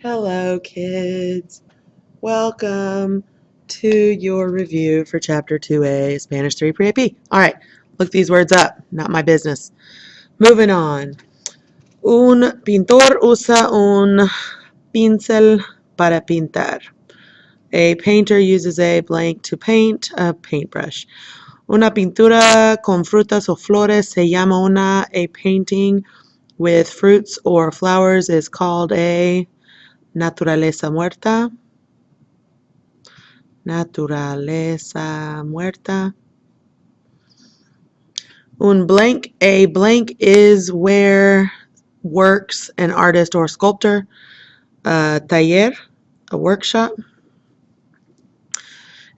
Hello, kids. Welcome to your review for Chapter 2A, Spanish 3 Pre-AP. All right, look these words up. Not my business. Moving on. Un pintor usa un pincel para pintar. A painter uses a blank to paint a paintbrush. Una pintura con frutas o flores se llama una. A painting with fruits or flowers is called a naturaleza muerta. Naturaleza muerta. Un blank. A blank is where works an artist or sculptor. Taller, a workshop.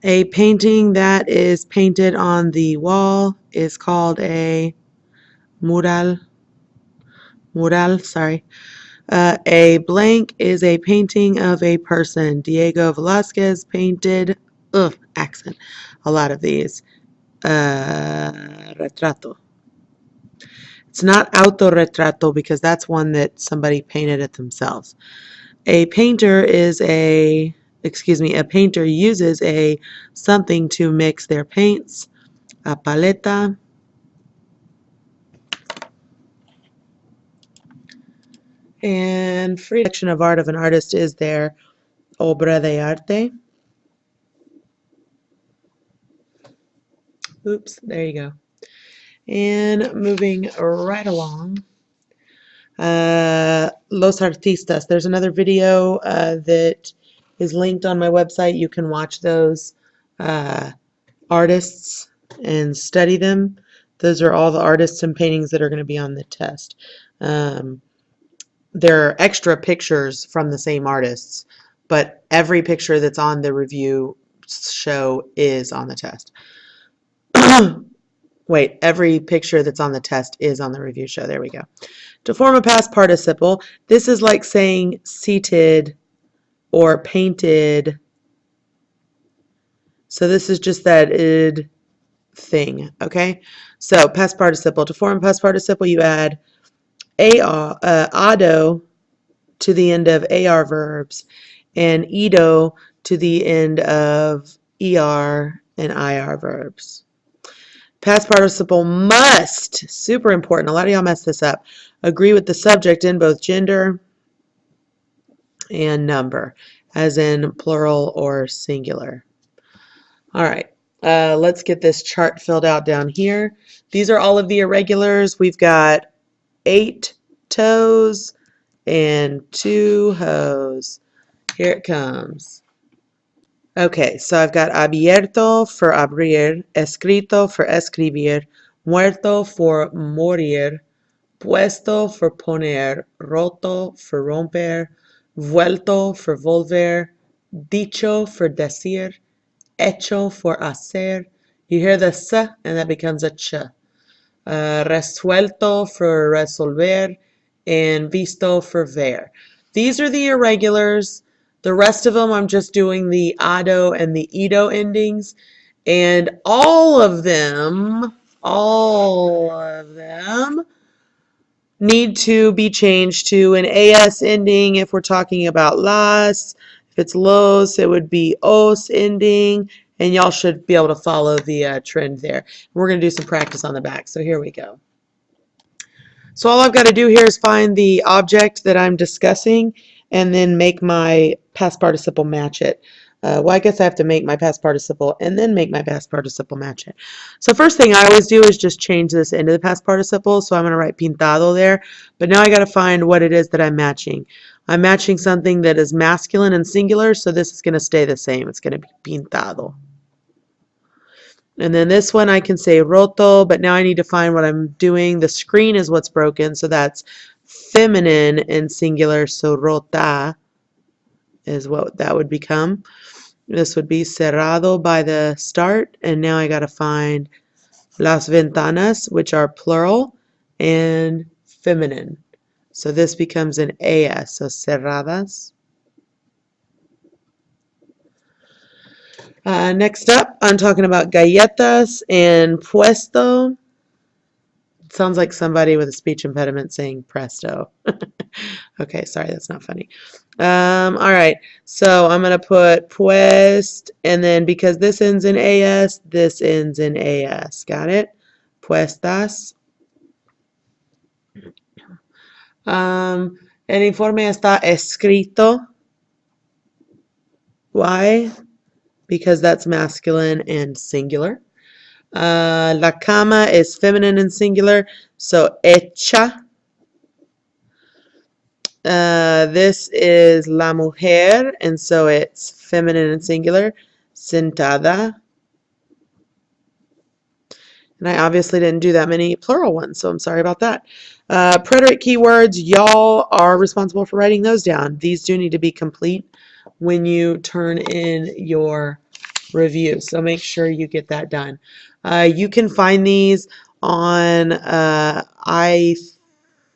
A painting that is painted on the wall is called a mural. Mural, sorry. A blank is a painting of a person. Diego Velázquez painted, accent, a lot of these. Retrato. It's not autorretrato because that's one that somebody painted it themselves. A painter uses a something to mix their paints. A paleta. And free section of art of an artist is their obra de arte. Oops, there you go. And moving right along. Los Artistas. There's another video that is linked on my website. You can watch those artists and study them. Those are all the artists and paintings that are going to be on the test. There are extra pictures from the same artists, but every picture that's on the review show is on the test. Wait, every picture that's on the test is on the review show. There we go. To form a past participle, this is like saying seated or painted. So this is just that id thing, okay? So past participle. To form a past participle, you add ado to the end of AR verbs and ido to the end of ER and IR verbs. Past participle must, super important, a lot of y'all mess this up, agree with the subject in both gender and number, as in plural or singular. All right, let's get this chart filled out down here. These are all of the irregulars. We've got 8 toes and 2 hose. Here it comes. Okay, so I've got abierto for abrir, escrito for escribir, muerto for morir, puesto for poner, roto for romper, vuelto for volver, dicho for decir, hecho for hacer. You hear the s and that becomes a ch. Resuelto for resolver, and visto for ver. These are the irregulars. The rest of them, I'm just doing the ado and the ido endings, and all of them need to be changed to an as ending if we're talking about las. If it's los, it would be os ending, and y'all should be able to follow the trend there. We're going to do some practice on the back, so here we go. So all I've got to do here is find the object that I'm discussing and then make my past participle match it. Well, I guess I have to make my past participle and then make my past participle match it. So first thing I always do is just change this into the past participle. So I'm going to write pintado there. But now I got to find what it is that I'm matching. I'm matching something that is masculine and singular, so this is going to stay the same. It's going to be pintado. And then this one I can say roto, but now I need to find what I'm doing. The screen is what's broken, so that's feminine and singular, so rota is what that would become. This would be cerrado by the start, and now I got to find las ventanas, which are plural, and feminine. So this becomes an as, so cerradas. Next up, I'm talking about galletas and puesto. sounds like somebody with a speech impediment saying presto. Okay, sorry, that's not funny. All right, so I'm going to put puest, and then because this ends in as, this ends in as. Got it? Puestas. El informe está escrito. Why? Because that's masculine and singular. La cama is feminine and singular, so hecha. This is la mujer, and so it's feminine and singular, sentada. And I obviously didn't do that many plural ones, so I'm sorry about that. Preterite keywords, y'all are responsible for writing those down. These do need to be complete when you turn in your review, so make sure you get that done. You can find these on, I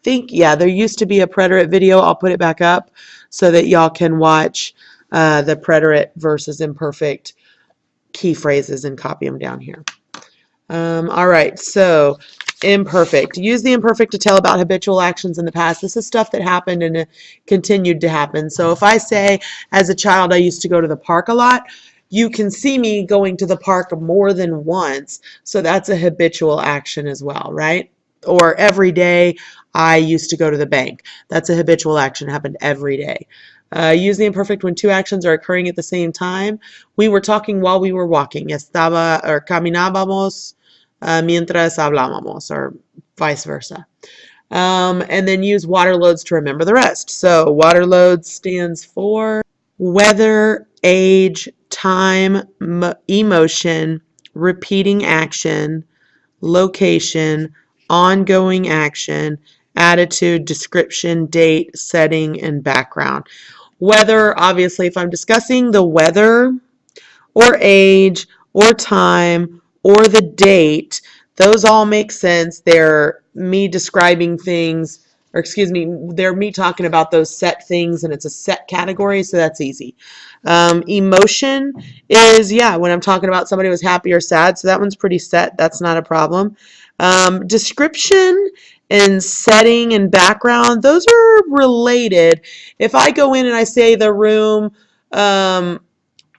think, yeah, there used to be a Preterite video. I'll put it back up so that y'all can watch the Preterite versus imperfect key phrases and copy them down here. All right, so imperfect. Use the imperfect to tell about habitual actions in the past. This is stuff that happened and continued to happen. So if I say, as a child, I used to go to the park a lot, you can see me going to the park more than once. So that's a habitual action as well, right? Or every day, I used to go to the bank. That's a habitual action. It happened every day. Use the imperfect when two actions are occurring at the same time. We were talking while we were walking. Estaba or caminábamos mientras hablábamos, or vice versa. And then use water loads to remember the rest. So water loads stands for weather, age, time, emotion, repeating action, location, ongoing action, attitude, description, date, setting, and background. Weather, obviously, if I'm discussing the weather or age or time or the date, those all make sense. They're me describing things, or excuse me, they're me talking about those set things, and it's a set category, so that's easy. Emotion is, yeah, when I'm talking about somebody who was happy or sad, so that one's pretty set. That's not a problem. Description and setting and background, those are related. If I go in and I say the room,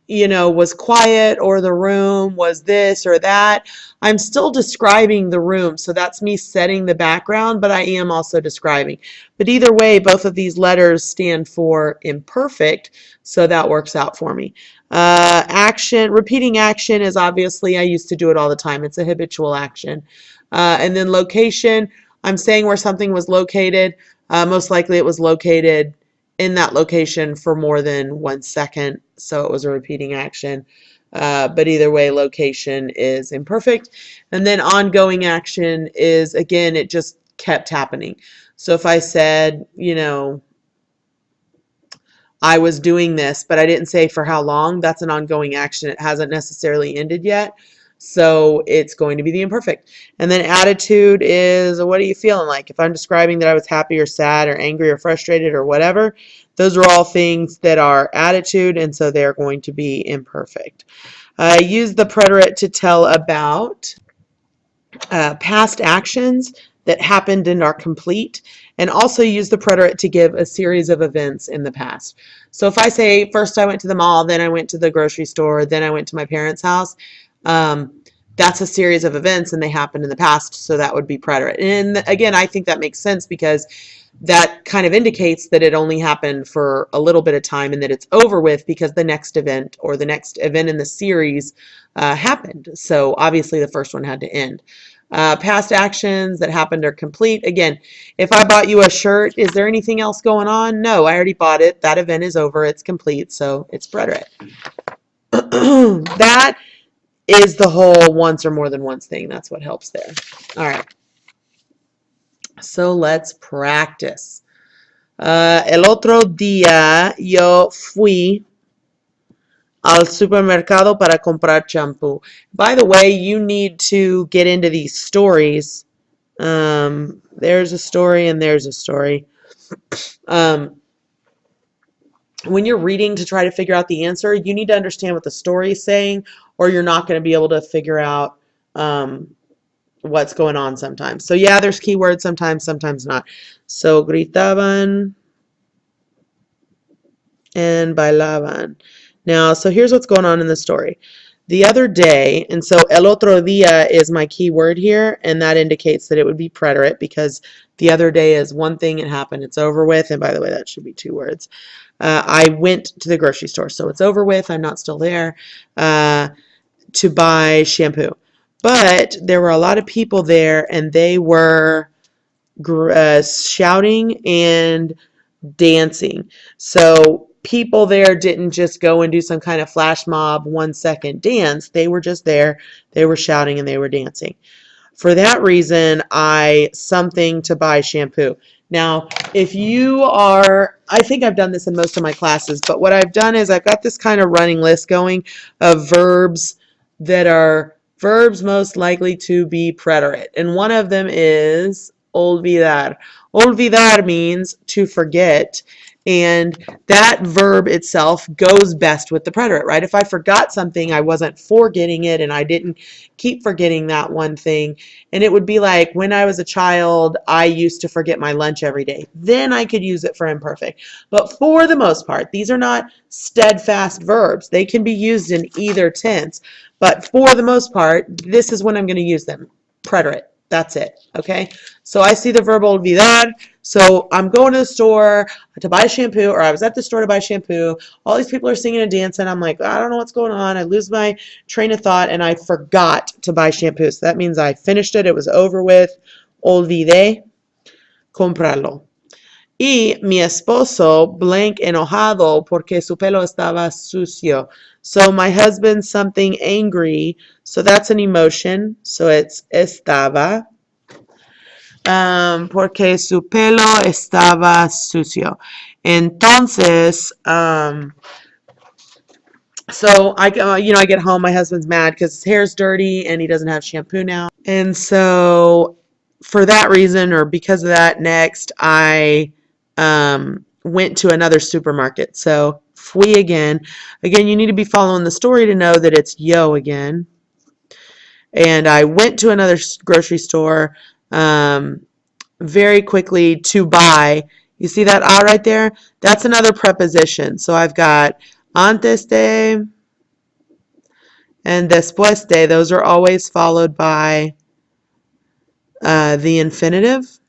was quiet, or the room was this or that, I'm still describing the room. So that's me setting the background, but I am also describing. But either way, both of these letters stand for imperfect, so that works out for me. Action, repeating action is obviously, I used to do it all the time. It's a habitual action. And then location, I'm saying where something was located. Most likely it was located in that location for more than 1 second, so it was a repeating action. But either way, location is imperfect. And then ongoing action is, again, it just kept happening. So if I said, I was doing this, but I didn't say for how long, that's an ongoing action. It hasn't necessarily ended yet. So it's going to be the imperfect. And then attitude is, what are you feeling like? If I'm describing that I was happy or sad or angry or frustrated or whatever, those are all things that are attitude, and so they're going to be imperfect. Use the preterite to tell about past actions that happened and are complete, and also use the preterite to give a series of events in the past. So if I say, first I went to the mall, then I went to the grocery store, then I went to my parents' house, that's a series of events and they happened in the past, so that would be preterite. And again, I think that makes sense because that kind of indicates that it only happened for a little bit of time and that it's over with because the next event or the next event in the series happened. So obviously the first one had to end. Past actions that happened are complete. Again, if I bought you a shirt, is there anything else going on? No, I already bought it. That event is over. It's complete, so it's preterite. That is the whole once or more than once thing. That's what helps there. All right. So let's practice. El otro día yo fui al supermercado para comprar champú. By the way, you need to get into these stories. There's a story and there's a story. When you're reading to try to figure out the answer, you need to understand what the story is saying, or you're not going to be able to figure out what's going on sometimes. So yeah, there's keywords sometimes, sometimes not. So gritaban and bailaban. Now, so here's what's going on in the story. The other day, and so el otro día is my keyword here, and that indicates that it would be preterite because the other day is one thing, it happened, it's over with, and by the way, that should be 2 words. I went to the grocery store, so it's over with, I'm not still there, to buy shampoo. But there were a lot of people there, and they were shouting and dancing. So people there didn't just go and do some kind of flash mob 1-second dance. They were just there. They were shouting and they were dancing. For that reason, something to buy shampoo. Now, if you are, I think I've done this in most of my classes, but what I've done is I've got this kind of running list going of verbs that are verbs most likely to be preterite. And one of them is olvidar. Olvidar means to forget. And that verb itself goes best with the preterite, right? If I forgot something, I wasn't forgetting it and I didn't keep forgetting that one thing. And it would be like when I was a child, I used to forget my lunch every day. Then I could use it for imperfect. But for the most part, these are not steadfast verbs. They can be used in either tense. But for the most part, this is when I'm going to use them. Preterite. That's it. Okay. So I see the verb olvidar. So I'm going to the store to buy shampoo, or I was at the store to buy shampoo. All these people are singing and dancing. I'm like, I don't know what's going on. I lose my train of thought and I forgot to buy shampoo. So that means I finished it. It was over with. Olvidé comprarlo. Y mi esposo blank enojado porque su pelo estaba sucio. So my husband's something angry. So that's an emotion. So it's estaba. Porque su pelo estaba sucio. Entonces, so I get home, my husband's mad because his hair's dirty and he doesn't have shampoo now. And so for that reason, or because of that, next I went to another supermarket. So fui again. Again, you need to be following the story to know that it's yo again. And I went to another grocery store very quickly to buy. You see that a right there? That's another preposition. So I've got antes de and después de. Those are always followed by the infinitive.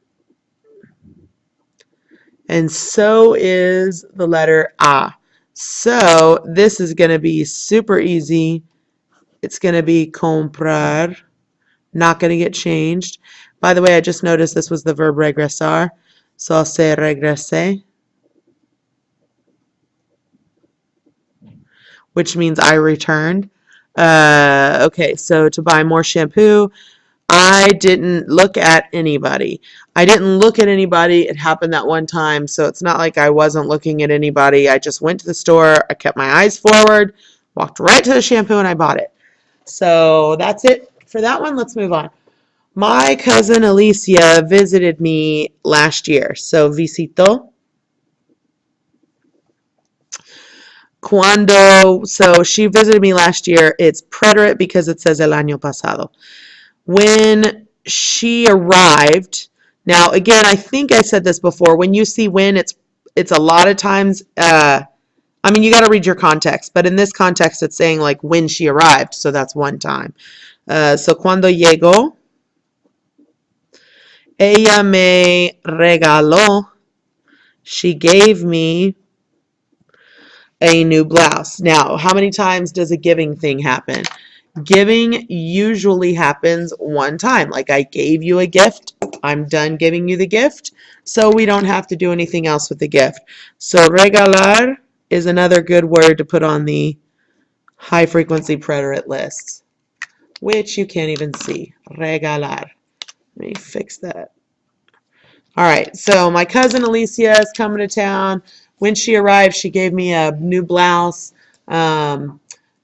And so is the letter a. So this is going to be super easy. It's going to be comprar. Not going to get changed. By the way, I just noticed this was the verb regresar. So I'll say regresé, which means I returned. Okay, so to buy more shampoo, I didn't look at anybody. I didn't look at anybody. It happened that one time, so it's not like I wasn't looking at anybody. I just went to the store. I kept my eyes forward, walked right to the shampoo, and I bought it. So that's it for that one. Let's move on. My cousin Alicia visited me last year. So visitó. So she visited me last year. It's preterite because it says el año pasado. When she arrived, now again, I think I said this before. When you see when, it's a lot of times, you got to read your context. But in this context, it's saying like when she arrived. So that's one time. So cuando llegó, ella me regaló. She gave me a new blouse. Now, how many times does a giving thing happen? Giving usually happens one time. Like I gave you a gift. I'm done giving you the gift. So we don't have to do anything else with the gift. So regalar is another good word to put on the high frequency preterite lists, which you can't even see. Regalar. Let me fix that. All right, so my cousin Alicia is coming to town. When she arrived, she gave me a new blouse.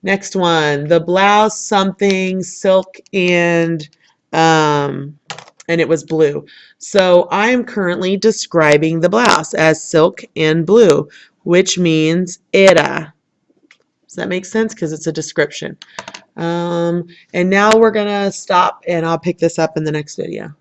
Next one, the blouse, something, silk, and it was blue. So I'm currently describing the blouse as silk and blue, which means era. Does that make sense? Because it's a description. And now we're going to stop, and I'll pick this up in the next video.